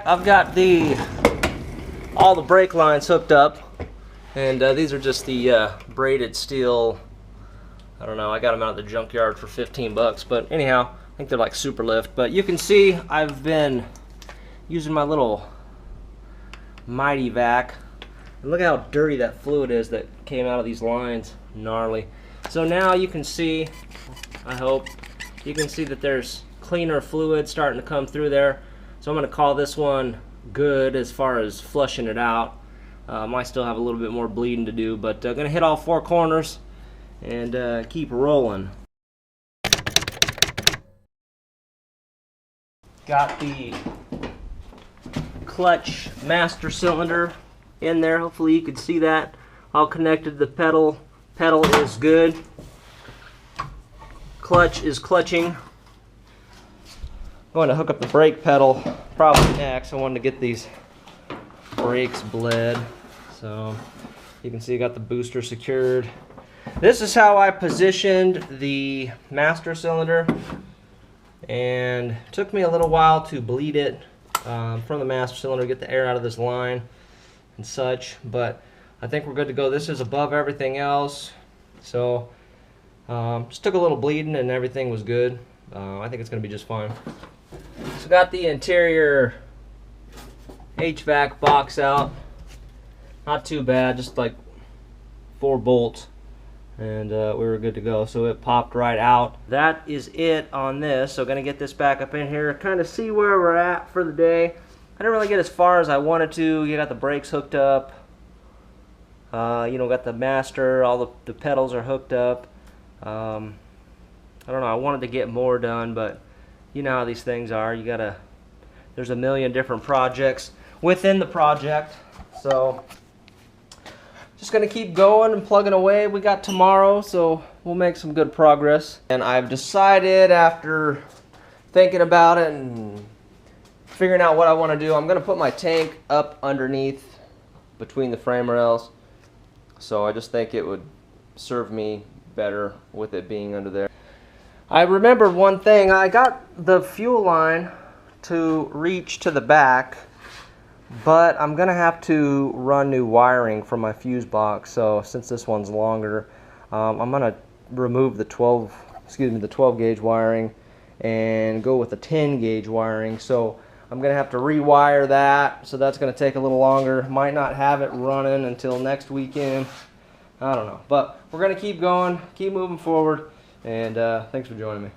I've got all the brake lines hooked up, and these are just the braided steel. I don't know, I got them out of the junkyard for 15 bucks, but anyhow, I think they're like super lift. But you can see I've been using my little mighty vac. And look how dirty that fluid is that came out of these lines. Gnarly. So now you can see, I hope, you can see that there's cleaner fluid starting to come through there. So I'm going to call this one good as far as flushing it out. Might still have a little bit more bleeding to do, but I'm going to hit all four corners and keep rolling. Got the clutch master cylinder in there. Hopefully you can see that. All connected to the pedal. Pedal is good. Clutch is clutching. I'm going to hook up the brake pedal probably next. I wanted to get these brakes bled. So you can see I got the booster secured. This is how I positioned the master cylinder, and it took me a little while to bleed it from the master cylinder, get the air out of this line and such, but I think we're good to go. This is above everything else, so just took a little bleeding and everything was good. I think it's going to be just fine. So got the interior HVAC box out. Not too bad, just like 4 bolts, and we were good to go. So it popped right out. That is it on this. So gonna get this back up in here, kind of see where we're at for the day. I didn't really get as far as I wanted to. You got the brakes hooked up. You know, got the master. All the pedals are hooked up. I don't know. I wanted to get more done, but you know how these things are. You gotta. There's a million different projects within the project. So just gonna keep going and plugging away. We got tomorrow, so we'll make some good progress. And I've decided, after thinking about it and figuring out what I want to do, I'm gonna put my tank up underneath between the frame rails. So I just think it would serve me better with it being under there. I remembered one thing. I got the fuel line to reach to the back, but I'm gonna have to run new wiring from my fuse box. So since this one's longer, I'm gonna remove the 12 gauge wiring and go with the 10 gauge wiring. So I'm gonna have to rewire that. So that's gonna take a little longer. Might not have it running until next weekend. I don't know, but we're gonna keep going, keep moving forward, and thanks for joining me.